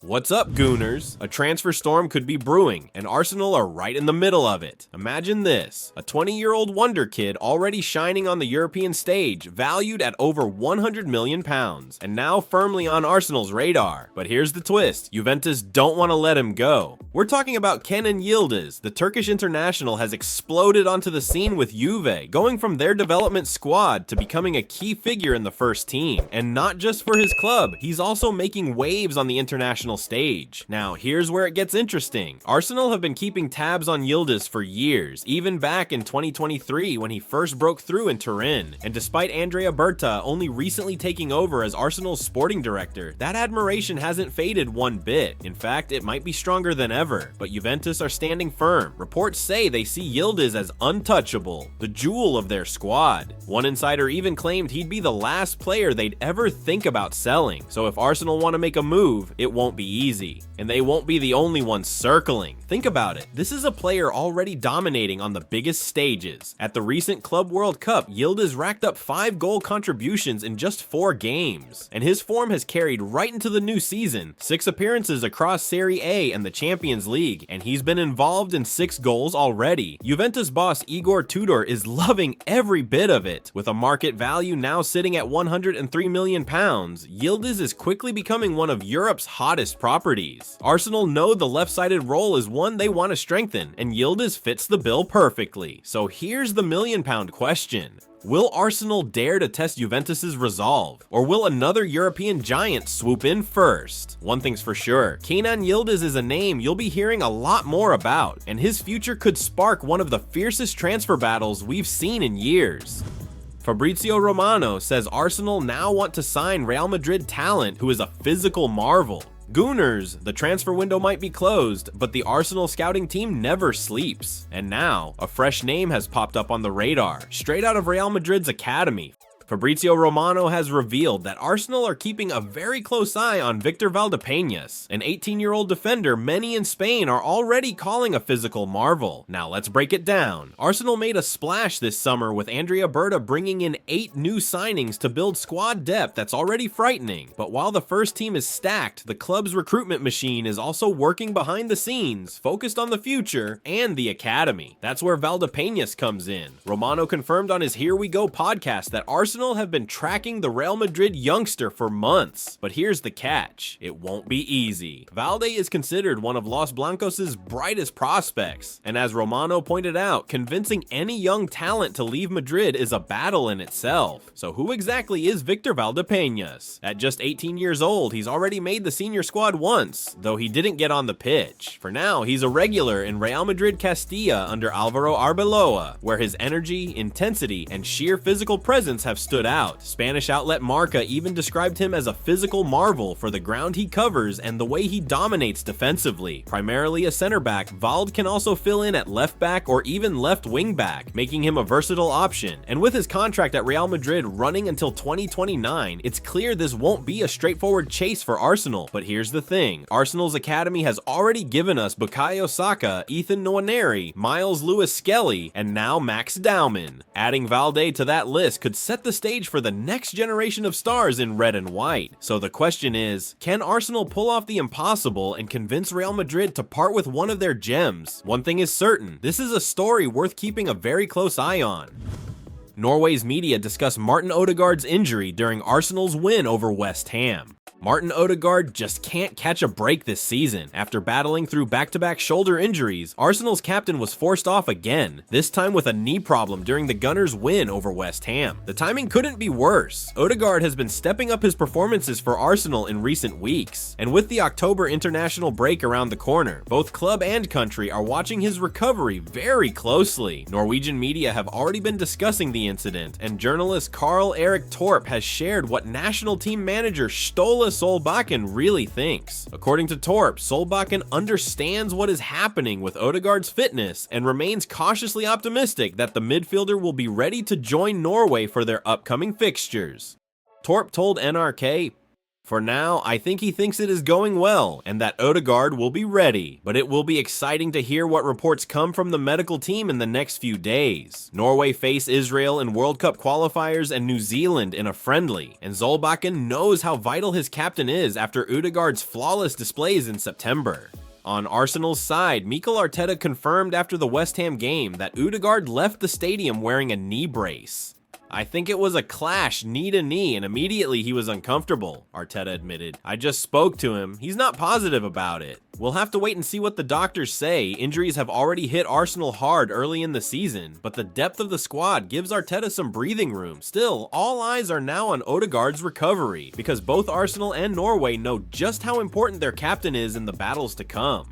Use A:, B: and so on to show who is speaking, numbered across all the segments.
A: What's up, Gooners? A transfer storm could be brewing, and Arsenal are right in the middle of it. Imagine this, a 20-year-old wonder kid already shining on the European stage, valued at over £100 million, and now firmly on Arsenal's radar. But here's the twist, Juventus don't want to let him go. We're talking about Kenan Yildiz. The Turkish international has exploded onto the scene with Juve, going from their development squad to becoming a key figure in the first team. And not just for his club, he's also making waves on the international stage. Now, here's where it gets interesting. Arsenal have been keeping tabs on Yildiz for years, even back in 2023 when he first broke through in Turin. And despite Andrea Berta only recently taking over as Arsenal's sporting director, that admiration hasn't faded one bit. In fact, it might be stronger than ever. But Juventus are standing firm. Reports say they see Yildiz as untouchable, the jewel of their squad. One insider even claimed he'd be the last player they'd ever think about selling. So if Arsenal want to make a move, it won't be easy. And they won't be the only ones circling. Think about it. This is a player already dominating on the biggest stages. At the recent Club World Cup, Yildiz racked up 5 goal contributions in just 4 games. And his form has carried right into the new season. 6 appearances across Serie A and the Champions League, and he's been involved in 6 goals already. Juventus boss Igor Tudor is loving every bit of it. With a market value now sitting at £103 million, Yildiz is quickly becoming one of Europe's hottest properties. Arsenal know the left-sided role is one they want to strengthen, and Yildiz fits the bill perfectly. So here's the million-pound question. Will Arsenal dare to test Juventus's resolve? Or will another European giant swoop in first? One thing's for sure, Kenan Yildiz is a name you'll be hearing a lot more about, and his future could spark one of the fiercest transfer battles we've seen in years. Fabrizio Romano says Arsenal now want to sign Real Madrid talent who is a physical marvel. Gooners, the transfer window might be closed, but the Arsenal scouting team never sleeps. And now, a fresh name has popped up on the radar, straight out of Real Madrid's academy. Fabrizio Romano has revealed that Arsenal are keeping a very close eye on Victor Valdepeñas, an 18-year-old defender many in Spain are already calling a physical marvel. Now let's break it down. Arsenal made a splash this summer with Andrea Berta bringing in 8 new signings to build squad depth that's already frightening. But while the first team is stacked, the club's recruitment machine is also working behind the scenes, focused on the future and the academy. That's where Valdepeñas comes in. Romano confirmed on his Here We Go podcast that Arsenal have been tracking the Real Madrid youngster for months, but here's the catch, it won't be easy. Valde is considered one of Los Blancos' brightest prospects, and as Romano pointed out, convincing any young talent to leave Madrid is a battle in itself. So who exactly is Victor Valdepeñas? At just 18 years old, he's already made the senior squad once, though he didn't get on the pitch. For now, he's a regular in Real Madrid Castilla under Alvaro Arbeloa, where his energy, intensity, and sheer physical presence have stood out. Spanish outlet Marca even described him as a physical marvel for the ground he covers and the way he dominates defensively. Primarily a center back, Valde can also fill in at left back or even left wing back, making him a versatile option. And with his contract at Real Madrid running until 2029, it's clear this won't be a straightforward chase for Arsenal. But here's the thing, Arsenal's academy has already given us Bukayo Saka, Ethan Nwaneri, Miles Lewis-Skelly, and now Max Dauman. Adding Valde to that list could set the stage for the next generation of stars in red and white. So the question is, can Arsenal pull off the impossible and convince Real Madrid to part with one of their gems? One thing is certain, this is a story worth keeping a very close eye on. Norway's media discussed Martin Odegaard's injury during Arsenal's win over West Ham. Martin Odegaard just can't catch a break this season. After battling through back-to-back shoulder injuries, Arsenal's captain was forced off again, this time with a knee problem during the Gunners' win over West Ham. The timing couldn't be worse. Odegaard has been stepping up his performances for Arsenal in recent weeks, and with the October international break around the corner, both club and country are watching his recovery very closely. Norwegian media have already been discussing the incident, and journalist Karl Erik Torp has shared what national team manager Ståle Solbakken really thinks. According to Torp, Solbakken understands what is happening with Odegaard's fitness and remains cautiously optimistic that the midfielder will be ready to join Norway for their upcoming fixtures. Torp told NRK, For now, I think he thinks it is going well, and that Odegaard will be ready, but it will be exciting to hear what reports come from the medical team in the next few days. Norway face Israel in World Cup qualifiers and New Zealand in a friendly, and Solbakken knows how vital his captain is after Odegaard's flawless displays in September. On Arsenal's side, Mikel Arteta confirmed after the West Ham game that Odegaard left the stadium wearing a knee brace. "I think it was a clash knee to knee and immediately he was uncomfortable," Arteta admitted. "I just spoke to him. He's not positive about it. We'll have to wait and see what the doctors say. Injuries have already hit Arsenal hard early in the season, but the depth of the squad gives Arteta some breathing room. Still, all eyes are now on Odegaard's recovery, because both Arsenal and Norway know just how important their captain is in the battles to come."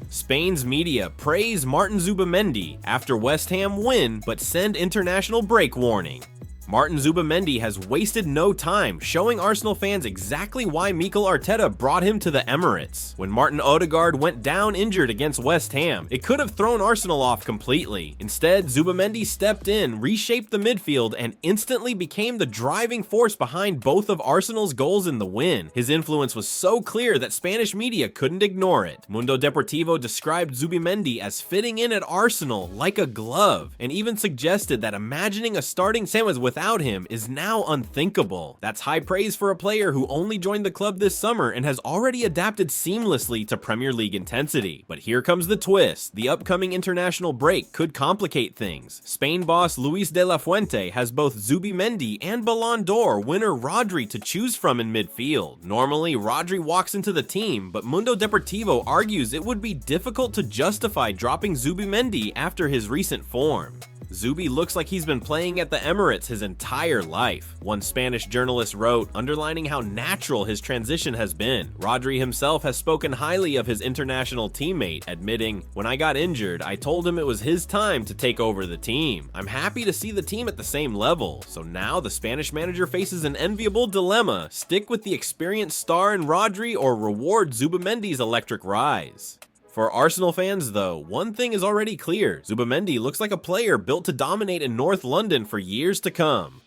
A: Spain's media praise Martin Zubimendi after West Ham win, but send international break warning. Martin Zubimendi has wasted no time showing Arsenal fans exactly why Mikel Arteta brought him to the Emirates. When Martin Odegaard went down injured against West Ham, it could have thrown Arsenal off completely. Instead, Zubimendi stepped in, reshaped the midfield, and instantly became the driving force behind both of Arsenal's goals in the win. His influence was so clear that Spanish media couldn't ignore it. Mundo Deportivo described Zubimendi as fitting in at Arsenal like a glove, and even suggested that imagining a starting sandwich without him is now unthinkable. That's high praise for a player who only joined the club this summer and has already adapted seamlessly to Premier League intensity. But here comes the twist. The upcoming international break could complicate things. Spain boss Luis de la Fuente has both Zubimendi and Ballon d'Or winner Rodri to choose from in midfield. Normally, Rodri walks into the team, but Mundo Deportivo argues it would be difficult to justify dropping Zubimendi after his recent form. "Zubi looks like he's been playing at the Emirates his entire life," one Spanish journalist wrote, underlining how natural his transition has been. Rodri himself has spoken highly of his international teammate, admitting, "When I got injured, I told him it was his time to take over the team. I'm happy to see the team at the same level." So now the Spanish manager faces an enviable dilemma: stick with the experienced star in Rodri or reward Zubimendi's electric rise. For Arsenal fans though, one thing is already clear: Zubimendi looks like a player built to dominate in North London for years to come.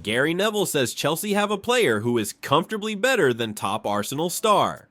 A: Gary Neville says Chelsea have a player who is comfortably better than top Arsenal star.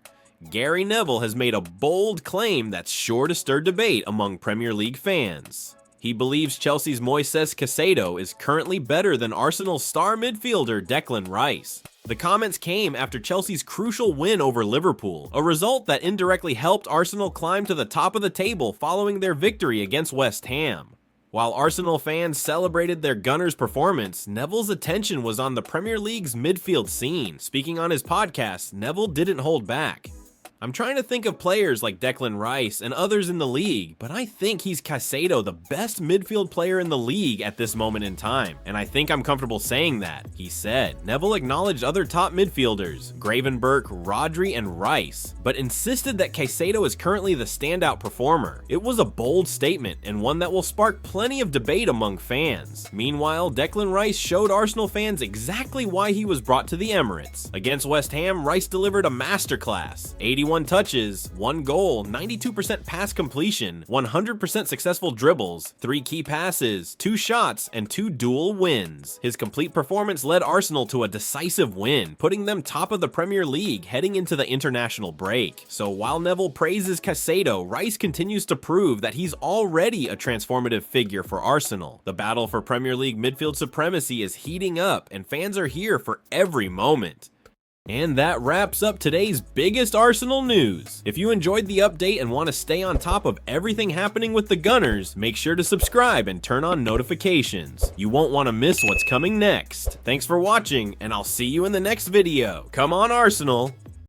A: Gary Neville has made a bold claim that's sure to stir debate among Premier League fans. He believes Chelsea's Moises Caicedo is currently better than Arsenal's star midfielder Declan Rice. The comments came after Chelsea's crucial win over Liverpool, a result that indirectly helped Arsenal climb to the top of the table following their victory against West Ham. While Arsenal fans celebrated their Gunners' performance, Neville's attention was on the Premier League's midfield scene. Speaking on his podcast, Neville didn't hold back. "I'm trying to think of players like Declan Rice and others in the league, but I think he's Caicedo, the best midfield player in the league at this moment in time, and I think I'm comfortable saying that," he said. Neville acknowledged other top midfielders, Gravenberch, Rodri, and Rice, but insisted that Caicedo is currently the standout performer. It was a bold statement, and one that will spark plenty of debate among fans. Meanwhile, Declan Rice showed Arsenal fans exactly why he was brought to the Emirates. Against West Ham, Rice delivered a masterclass: 81 touches, 1 goal, 92% pass completion, 100% successful dribbles, 3 key passes, 2 shots, and 2 dual wins. His complete performance led Arsenal to a decisive win, putting them top of the Premier League heading into the international break. So while Neville praises Caicedo, Rice continues to prove that he's already a transformative figure for Arsenal. The battle for Premier League midfield supremacy is heating up, and fans are here for every moment. And that wraps up today's biggest Arsenal news. If you enjoyed the update and want to stay on top of everything happening with the Gunners, make sure to subscribe and turn on notifications. You won't want to miss what's coming next. Thanks for watching, and I'll see you in the next video. Come on, Arsenal!